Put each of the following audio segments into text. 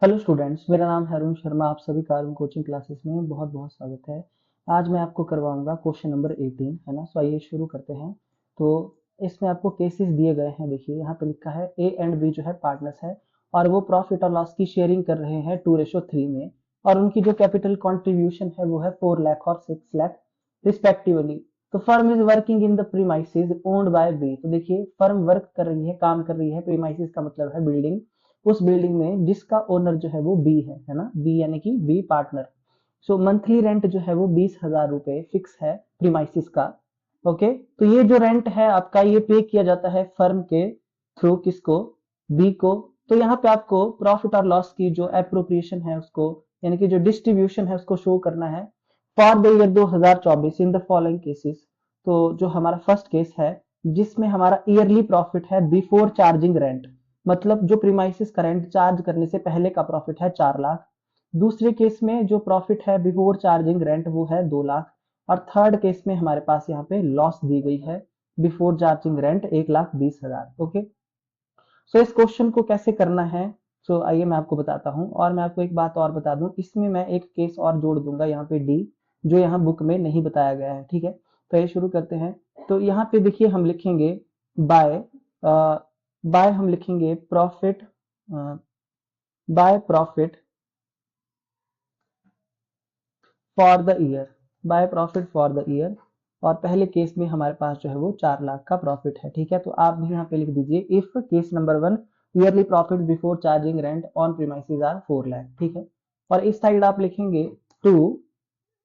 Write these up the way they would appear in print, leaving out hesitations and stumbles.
Hello students, मेरा नाम है अरुण शर्मा। आप सभी का अरुण कोचिंग क्लासेस में बहुत बहुत स्वागत है। आज मैं आपको करवाऊंगा क्वेश्चन नंबर 18, है ना। सो आइए शुरू करते हैं। तो इसमें आपको केसेस दिए गए हैं। देखिए यहाँ पे लिखा है ए एंड बी जो है पार्टनर्स है और वो प्रॉफिट और लॉस की शेयरिंग कर रहे हैं 2:3 में, और उनकी जो कैपिटल कॉन्ट्रीब्यूशन है वो है 4 लाख और 6 लाख रिस्पेक्टिवली। तो firm is working in the premises owned by B. तो देखिए फर्म वर्क कर रही है, काम कर रही है। प्रीमाइसेस का मतलब है बिल्डिंग, उस बिल्डिंग में जिसका ओनर जो है वो बी है ना। बी यानी कि B partner. So monthly rent जो है वो 20,000 रुपए फिक्स है प्रीमाइसिस का। ओके, तो ये जो रेंट है आपका, ये पे किया जाता है फर्म के थ्रू। किसको? बी को। तो यहाँ पे आपको प्रॉफिट और लॉस की जो एप्रोप्रिएशन है उसको, यानी कि जो डिस्ट्रीब्यूशन है उसको शो करना है for the year 2024 in the following cases. तो जो हमारा फर्स्ट केस है जिसमें हमारा ईयरली प्रॉफिट है बिफोर चार्जिंग रेंट, मतलब जो प्रीमाइसिस का रेंट चार्ज करने से पहले का प्रॉफिट है 4 लाख। दूसरे केस में जो प्रॉफिट है बिफोर चार्जिंग रेंट वो है 2 लाख। और थर्ड केस में हमारे पास यहाँ पे लॉस दी गई है बिफोर चार्जिंग रेंट 1,20,000। ओके, सो इस क्वेश्चन को कैसे करना है, सो आइए मैं आपको बताता हूँ। और मैं आपको एक बात और बता दूं, इसमें मैं एक केस और जोड़ दूंगा यहाँ पे डी, जो यहाँ बुक में नहीं बताया गया है। ठीक है, तो ये शुरू करते हैं। तो यहाँ पे देखिए हम लिखेंगे बाय, बाय हम लिखेंगे profit, by profit for the year, by profit for the year. और पहले केस में हमारे पास जो है वो 4 लाख का प्रॉफिट है। ठीक है, तो आप भी यहाँ पे लिख दीजिए if case number 1 yearly profit before charging rent on premises are 4 lakh. ठीक है, और इस साइड आप लिखेंगे टू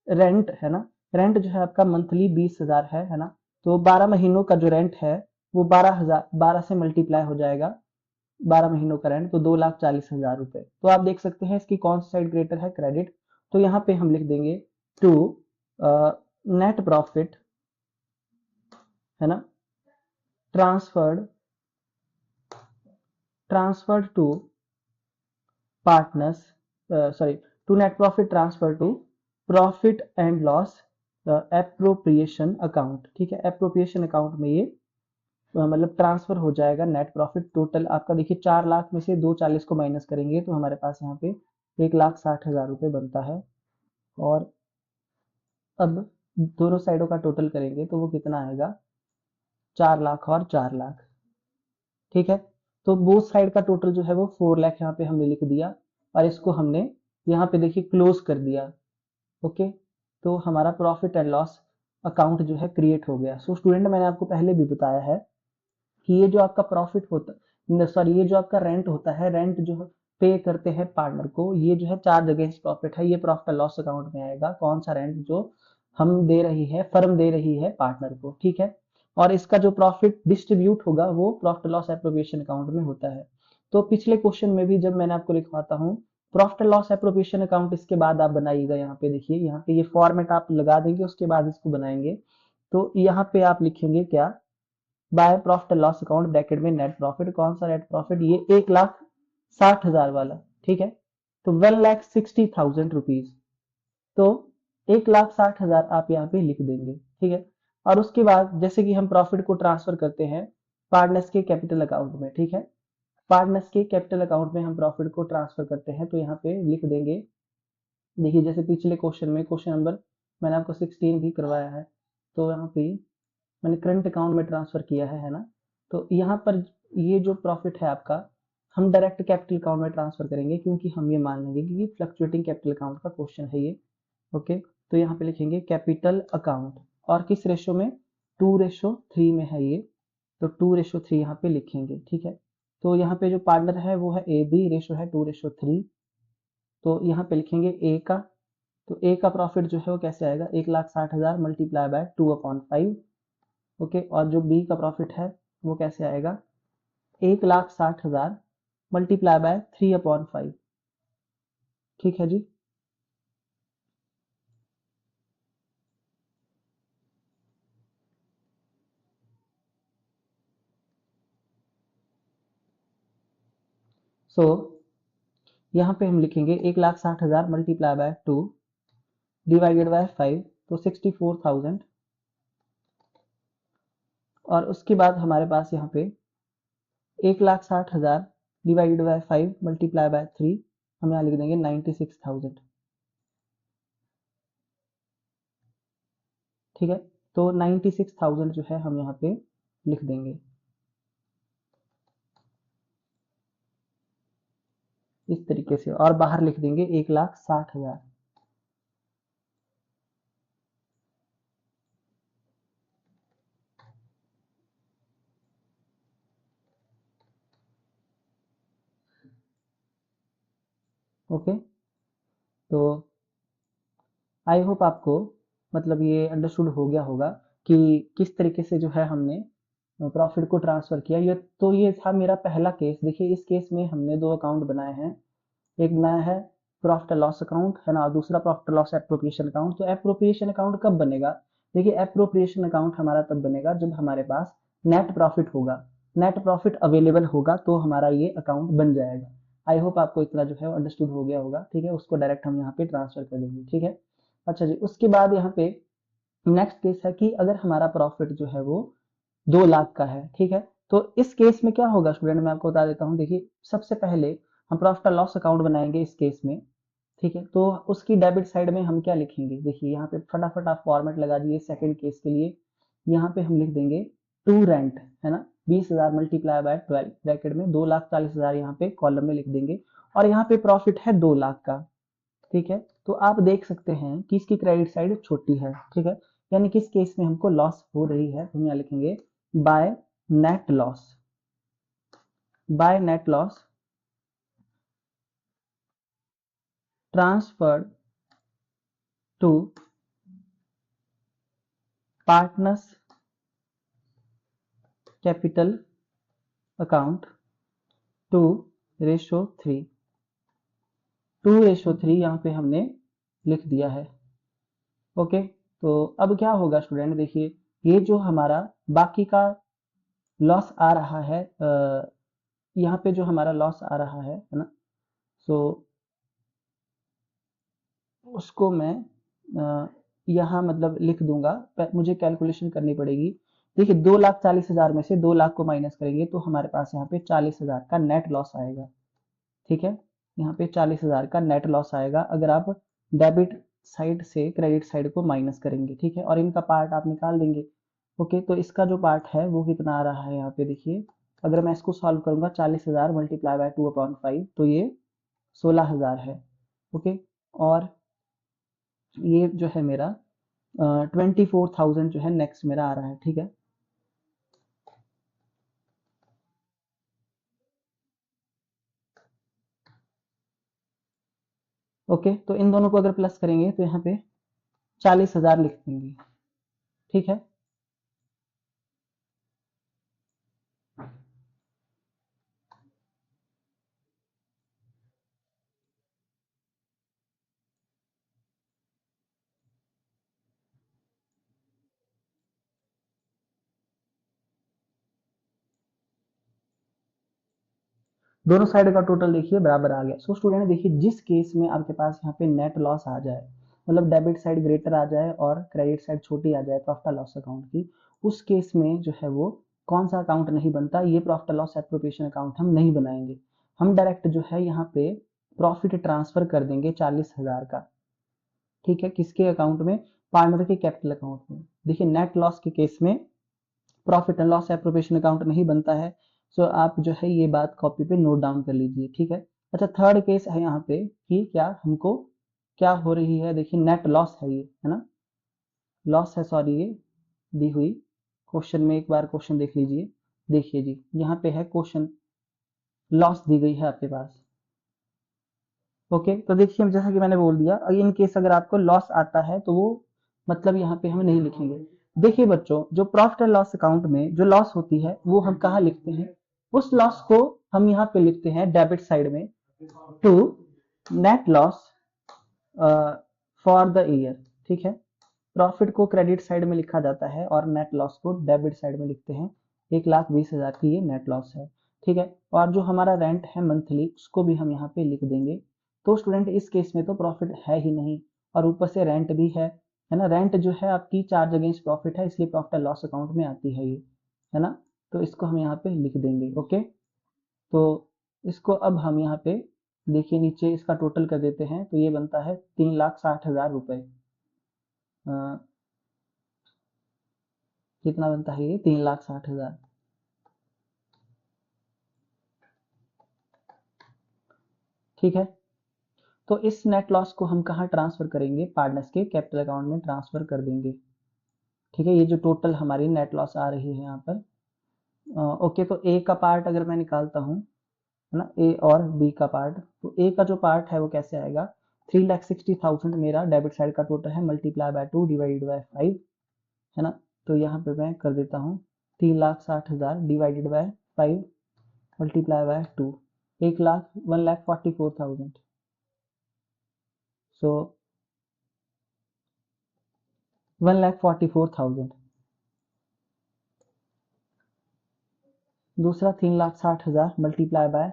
रेंट, है ना। रेंट जो है आपका मंथली 20,000 है ना। तो 12 महीनों का जो रेंट है वो 12,000, 12 से मल्टीप्लाई हो जाएगा 12 महीनों का रेंट, तो 2,40,000 रुपए। तो आप देख सकते हैं इसकी कौन सी साइड ग्रेटर है, क्रेडिट। तो यहाँ पे हम लिख देंगे टू नेट प्रॉफिट, है ना, transferred, transferred to partners, sorry, to net profit transfer to profit and loss appropriation account. ठीक है, एप्रोप्रिएशन अकाउंट में ये मतलब ट्रांसफर हो जाएगा नेट प्रॉफिट। टोटल आपका देखिए 4 लाख में से 240 को माइनस करेंगे तो हमारे पास यहाँ पे 1,60,000 रुपए बनता है। और अब दोनों साइडों का टोटल करेंगे तो वो कितना आएगा, 4 लाख और 4 लाख। ठीक है, तो बोथ साइड का टोटल जो है वो 4 लाख यहाँ पे हमने लिख दिया और इसको हमने यहाँ पे देखिए क्लोज कर दिया। ओके, तो हमारा प्रॉफिट एंड लॉस अकाउंट जो है क्रिएट हो गया। सो स्टूडेंट, मैंने आपको पहले भी बताया है कि ये जो आपका प्रॉफिट होता, सॉरी, ये जो आपका रेंट होता है, रेंट जो पे करते हैं पार्टनर को, ये जो है चार्ज अगेंस्ट प्रॉफिट है। ये प्रॉफिट एंड लॉस अकाउंट में आएगा। कौन सा रेंट? जो हम दे रही है, फर्म दे रही है पार्टनर को। ठीक है, और इसका जो प्रॉफिट डिस्ट्रीब्यूट होगा वो प्रॉफिट लॉस एप्रोप्रिएशन अकाउंट में होता है। तो पिछले क्वेश्चन में भी जब मैंने आपको लिखवाता हूँ प्रॉफिट लॉस एप्रोप्रिएशन अकाउंट, इसके बाद आप बनाइएगा। यहाँ पे देखिए, यहाँ पे ये फॉर्मेट आप लगा देंगे, उसके बाद इसको बनाएंगे। तो यहाँ पे आप लिखेंगे क्या, by profit loss account bracket में नेट प्रॉफिट। कौन सा नेट प्रॉफिट? ये 1,60,000 वाला। ठीक है, तो 1,60,000 रुपीज। तो 1,60,000 आप यहाँ पे लिख देंगे। ठीक है, और उसके बाद जैसे कि हम प्रॉफिट को ट्रांसफर करते हैं पार्टनर्स के कैपिटल अकाउंट में। ठीक है, पार्टनर्स के कैपिटल अकाउंट में हम प्रॉफिट को ट्रांसफर करते हैं, तो यहाँ पे लिख देंगे। देखिए जैसे पिछले क्वेश्चन में, क्वेश्चन नंबर मैंने आपको 16 भी करवाया है, तो यहाँ पे मैंने करंट अकाउंट में ट्रांसफर किया है ना। तो यहाँ पर ये जो प्रॉफिट है आपका, हम डायरेक्ट कैपिटल अकाउंट में ट्रांसफर करेंगे, क्योंकि हम ये मान लेंगे कि फ्लक्चुएटिंग कैपिटल अकाउंट का क्वेश्चन है ये। ओके, तो यहाँ पे लिखेंगे कैपिटल अकाउंट, और किस रेशो में? 2:3 में है ये, तो 2:3 यहाँ पे लिखेंगे। ठीक है, तो यहाँ पे जो पार्टनर है वो है ए बी, रेशो है 2:3। तो यहाँ पे लिखेंगे ए का, तो ए का प्रॉफिट जो है वो कैसे आएगा, 1,60,000 मल्टीप्लाई बाय 2/5। ओके, और जो बी का प्रॉफिट है वो कैसे आएगा, 1,60,000 मल्टीप्लाई बाय 3/5। ठीक है जी। सो यहाँ पे हम लिखेंगे 1,60,000 मल्टीप्लाई बाय 2 डिवाइडेड बाय 5, तो 64,000। और उसके बाद हमारे पास यहाँ पे 1,60,000 डिवाइडेड बाय 5 मल्टीप्लाई बाय 3, हम यहाँ लिख देंगे 96,000। ठीक है, तो 96,000 जो है हम यहाँ पे लिख देंगे इस तरीके से, और बाहर लिख देंगे 1,60,000। ओके, तो आई होप आपको मतलब ये अंडरस्टूड हो गया होगा कि किस तरीके से जो है हमने प्रॉफिट को ट्रांसफर किया। ये था मेरा पहला केस। देखिए इस केस में हमने दो अकाउंट बनाए हैं, एक बनाया है प्रॉफिट लॉस अकाउंट है ना, दूसरा प्रॉफिट लॉस एप्रोप्रिएशन अकाउंट। तो एप्रोप्रिएशन अकाउंट कब बनेगा? देखिए एप्रोप्रिएशन अकाउंट हमारा तब बनेगा जब हमारे पास नेट प्रॉफिट होगा, नेट प्रॉफिट अवेलेबल होगा, तो हमारा ये अकाउंट बन जाएगा। आई होप आपको इतना जो है अंडरस्टूड हो गया होगा। ठीक है, उसको डायरेक्ट हम यहाँ पे ट्रांसफर कर देंगे। ठीक है, अच्छा जी, उसके बाद यहाँ पे नेक्स्ट केस है कि अगर हमारा प्रॉफिट जो है वो 2 लाख का है। ठीक है, तो इस केस में क्या होगा स्टूडेंट, मैं आपको बता देता हूँ। देखिए सबसे पहले हम प्रॉफिट एंड लॉस अकाउंट बनाएंगे इस केस में। ठीक है, तो उसकी डेबिट साइड में हम क्या लिखेंगे, देखिए यहाँ पे फटाफट आप फॉर्मेट लगा दीजिए सेकंड केस के लिए। यहाँ पे हम लिख देंगे टू रेंट, है ना, 20,000 मल्टीप्लाई बाय 12 ब्रैकेट में 2,40,000 यहाँ पे कॉलम में लिख देंगे, और यहाँ पे प्रॉफिट है 2 लाख का। ठीक है, तो आप देख सकते हैं कि इसकी क्रेडिट साइड छोटी है। ठीक है, यानी कि इस केस में हमको लॉस हो रही है, तो हम यहाँ लिखेंगे by net loss, by net loss transferred to partners capital account 2:3। 2:3 यहाँ पे हमने लिख दिया है। ओके, तो अब क्या होगा स्टूडेंट, देखिए ये जो हमारा बाकी का लॉस आ रहा है, यहाँ पे जो हमारा लॉस आ रहा है ना, सो उसको मैं यहाँ मतलब लिख दूंगा, मुझे कैलकुलेशन करनी पड़ेगी। देखिए 2,40,000 में से 2 लाख को माइनस करेंगे तो हमारे पास यहाँ पे 40,000 का नेट लॉस आएगा। ठीक है, यहाँ पे 40,000 का नेट लॉस आएगा अगर आप डेबिट साइड से क्रेडिट साइड को माइनस करेंगे। ठीक है, और इनका पार्ट आप निकाल देंगे। ओके, तो इसका जो पार्ट है वो कितना आ रहा है यहाँ पे देखिए, अगर मैं इसको सॉल्व करूंगा 40,000 मल्टीप्लाई बाय 2/5 तो ये 16,000 है। ओके, और ये जो है मेरा 24,000 जो है नेक्स्ट मेरा आ रहा है। ठीक है, ओके, तो इन दोनों को अगर प्लस करेंगे तो यहाँ पे 40,000 लिख देंगे। ठीक है, दोनों साइड का टोटल देखिए बराबर आ गया। सो स्टूडेंट देखिए जिस केस में आपके पास यहाँ पे नेट लॉस आ जाए, मतलब डेबिट साइड ग्रेटर आ जाए और क्रेडिट साइड छोटी आ जाए प्रॉफिट लॉस अकाउंट की, उस केस में जो है वो कौन सा अकाउंट नहीं बनता, ये प्रॉफिट लॉस एप्रोप्रिएशन अकाउंट हम नहीं बनाएंगे। हम डायरेक्ट जो है यहाँ पे प्रॉफिट ट्रांसफर कर देंगे 40,000 का। ठीक है, किसके अकाउंट में, पार्टनर के कैपिटल अकाउंट में। देखिए नेट लॉस के केस में profit and loss appropriation account नहीं बनता है। सो आप जो है ये बात कॉपी पे नोट डाउन कर लीजिए। ठीक है, अच्छा थर्ड केस है यहाँ पे कि क्या हमको क्या हो रही है, देखिए नेट लॉस है ये, है ना, लॉस है, सॉरी, ये दी हुई क्वेश्चन में, एक बार क्वेश्चन देख लीजिए। देखिए जी यहाँ पे है क्वेश्चन, लॉस दी गई है आपके पास। ओके, तो देखिए जैसा कि मैंने बोल दिया, इन केस अगर आपको लॉस आता है तो वो मतलब यहाँ पे हम नहीं लिखेंगे। देखिए बच्चों, जो प्रॉफिट एंड लॉस अकाउंट में जो लॉस होती है वो हम कहाँ लिखते हैं, उस लॉस को हम यहाँ पे लिखते हैं डेबिट साइड में, to net loss for the year. ठीक है, प्रॉफिट को क्रेडिट साइड में लिखा जाता है और नेट लॉस को डेबिट साइड में लिखते हैं। 1,20,000 की ये नेट लॉस है। ठीक है, और जो हमारा रेंट है मंथली उसको भी हम यहाँ पे लिख देंगे। तो स्टूडेंट इस केस में तो प्रॉफिट है ही नहीं, और ऊपर से रेंट भी है ना, रेंट जो है आपकी चार्ज अगेंस्ट प्रॉफिट है, इसलिए प्रॉफिट एंड लॉस अकाउंट में आती है ये, है ना, तो इसको हम यहाँ पे लिख देंगे। ओके, तो इसको अब हम यहाँ पे देखिए नीचे इसका टोटल कर देते हैं तो ये बनता है 3,60,000 रुपए। कितना बनता है ये? 3,60,000। ठीक है, तो इस नेट लॉस को हम कहाँ ट्रांसफर करेंगे? पार्टनर्स के कैपिटल अकाउंट में ट्रांसफर कर देंगे। ठीक है, ये जो टोटल हमारी नेट लॉस आ रही है यहाँ पर। ओके, तो ए का पार्ट अगर मैं निकालता हूँ, है ना, ए और बी का पार्ट, तो ए का जो पार्ट है वो कैसे आएगा? 3,60,000 मेरा डेबिट साइड का टोटल है, मल्टीप्लाई बाय 2 डिवाइडेड बाय 5, है ना। तो यहाँ पे मैं कर देता हूँ 3,60,000 डिवाइडेड बाय 5 मल्टीप्लाई बाय 2, 1,44,000। सो 1,44,000। दूसरा 3,60,000 multiply by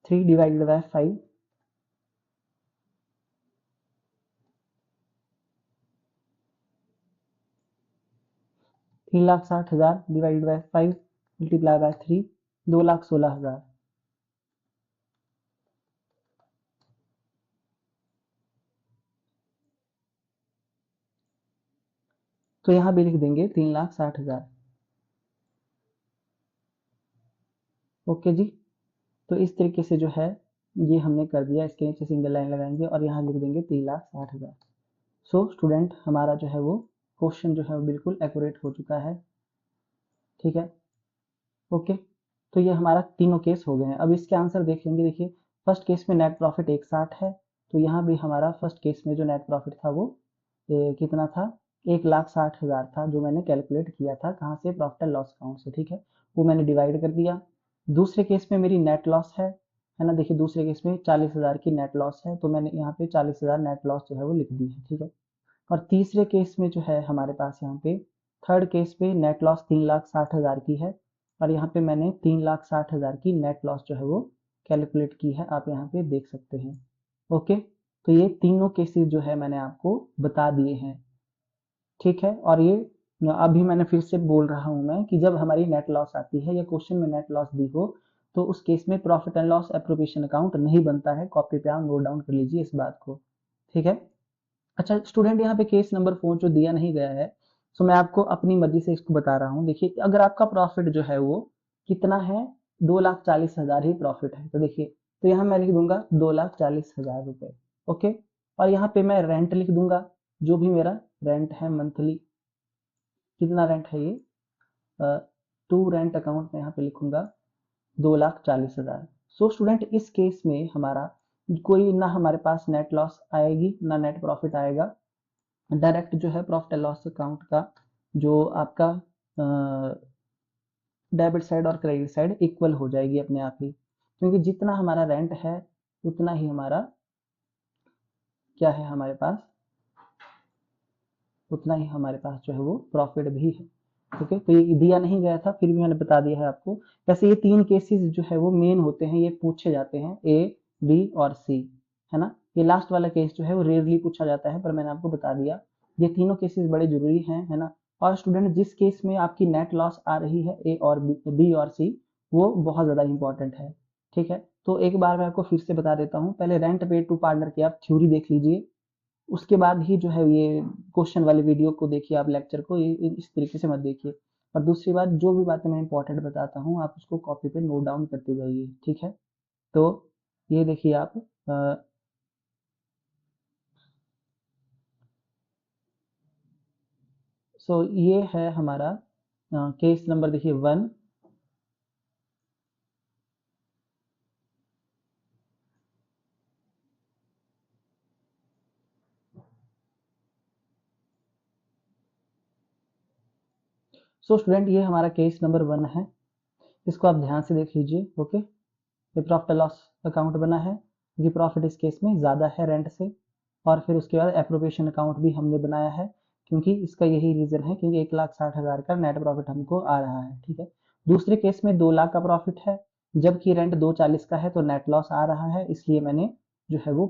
3 divided by 5, 3,60,000 divided by 5 multiply by 3, 2,16,000। तो यहाँ भी लिख देंगे 3,60,000। ओके जी, तो इस तरीके से जो है ये हमने कर दिया। इसके नीचे सिंगल लाइन लगाएंगे और यहाँ लिख देंगे 3,60,000। सो स्टूडेंट, हमारा जो है वो क्वेश्चन जो है वो बिल्कुल एक्यूरेट हो चुका है। ठीक है, ओके, तो ये हमारा तीनों केस हो गए हैं। अब इसके आंसर देख लेंगे। देखिए, फर्स्ट केस में नेट प्रॉफिट 160 है, तो यहाँ भी हमारा फर्स्ट केस में जो नेट प्रॉफिट था वो कितना था? 1,60,000 था, जो मैंने कैलकुलेट किया था कहाँ से? प्रॉफिट एंड लॉस अकाउंट से। ठीक है, वो मैंने डिवाइड कर दिया। दूसरे केस में मेरी नेट लॉस है ना। देखिए दूसरे केस में 40,000 की नेट लॉस है, तो मैंने यहाँ पे 40,000 नेट लॉस जो है वो लिख दी है। ठीक है, और तीसरे केस में जो है हमारे पास यहाँ पे, थर्ड केस पे नेट लॉस 3,60,000 की है, और यहाँ पे मैंने 3,60,000 की नेट लॉस जो है वो कैलकुलेट की है, आप यहाँ पे देख सकते हैं। ओके, तो ये तीनों केसेस जो है मैंने आपको बता दिए हैं। ठीक है, और ये अभी मैंने फिर से बोल रहा हूँ मैं कि जब हमारी नेट लॉस आती है या क्वेश्चन में नेट लॉस दी हो, तो उस केस में profit and loss appropriation account नहीं बनता है। कॉपी पे आप नोट डाउन कर लीजिए इस बात को। ठीक है, अच्छा स्टूडेंट, यहाँ पे केस नंबर 4 जो दिया नहीं गया है, तो मैं आपको अपनी मर्जी से इसको बता रहा हूँ। देखिए, अगर आपका प्रॉफिट जो है वो कितना है? 2,40,000 ही प्रॉफिट है, तो देखिए, तो यहाँ मैं लिख दूंगा 2,40,000 रुपए। ओके, और यहाँ पे मैं रेंट लिख दूंगा, जो भी मेरा रेंट है मंथली। कितना रेंट है ये? टू रेंट अकाउंट में यहाँ पे लिखूंगा 2,40,000। सो स्टूडेंट, इस केस में हमारा कोई ना हमारे पास नेट लॉस आएगी ना नेट प्रॉफिट आएगा। डायरेक्ट जो है प्रॉफिट एंड लॉस अकाउंट का जो आपका डेबिट साइड और क्रेडिट साइड इक्वल हो जाएगी अपने आप ही, क्योंकि जितना हमारा रेंट है उतना ही हमारा क्या है, हमारे पास उतना ही हमारे पास जो है वो प्रॉफिट भी है। ठीक है, तो ये दिया नहीं गया था, फिर भी मैंने बता दिया है आपको। वैसे ये तीन केसेस जो है वो मेन होते हैं, ये पूछे जाते हैं, ए, बी और सी, है ना। ये लास्ट वाला केस जो है वो रेयरली पूछा जाता है, पर मैंने आपको बता दिया ये तीनों केसेस बड़े जरूरी हैं, है ना। और स्टूडेंट, जिस केस में आपकी नेट लॉस आ रही है, ए और बी और सी, वो बहुत ज्यादा इंपॉर्टेंट है। ठीक है, तो एक बार मैं आपको फिर से बता देता हूँ। पहले रेंट पेड टू पार्टनर की आप थ्योरी देख लीजिए, उसके बाद ही जो है ये क्वेश्चन वाले वीडियो को देखिए, आप लेक्चर को इस तरीके से मत देखिए। और दूसरी बात, जो भी बातें मैं इंपॉर्टेंट बताता हूँ आप उसको कॉपी पे नोट डाउन करते जाइए। ठीक है, तो ये देखिए आप, सो ये है हमारा केस नंबर, देखिए 1। सो स्टूडेंट, ये हमारा केस नंबर 1 है, इसको आप ध्यान से देख लीजिए। ओके, ये प्रॉफिट लॉस अकाउंट बना है क्योंकि प्रॉफिट इस केस में ज़्यादा है रेंट से। और फिर उसके बाद एप्रोप्रिएशन अकाउंट भी हमने बनाया है, क्योंकि इसका यही रीज़न है, क्योंकि 1,60,000 का नेट प्रॉफिट हमको आ रहा है। ठीक है, दूसरे केस में 2 लाख का प्रॉफिट है, जबकि रेंट 2,40 का है, तो नेट लॉस आ रहा है, इसलिए मैंने जो है वो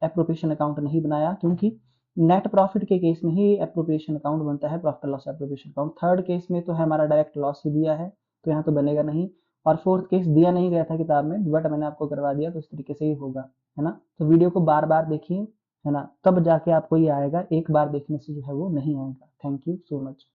एप्रोप्रिएशन अकाउंट नहीं बनाया, क्योंकि नेट प्रॉफिट के केस में ही एप्रोप्रिएशन अकाउंट बनता है, profit loss appropriation account. Third case में तो है हमारा डायरेक्ट लॉस ही दिया है, तो यहाँ तो बनेगा नहीं। और फोर्थ केस दिया नहीं गया था किताब में, बट मैंने आपको करवा दिया, तो इस तरीके से ही होगा, है ना। तो वीडियो को बार बार देखिए, है ना, तब जाके आपको ये आएगा, एक बार देखने से जो है वो नहीं आएगा। Thank you so much.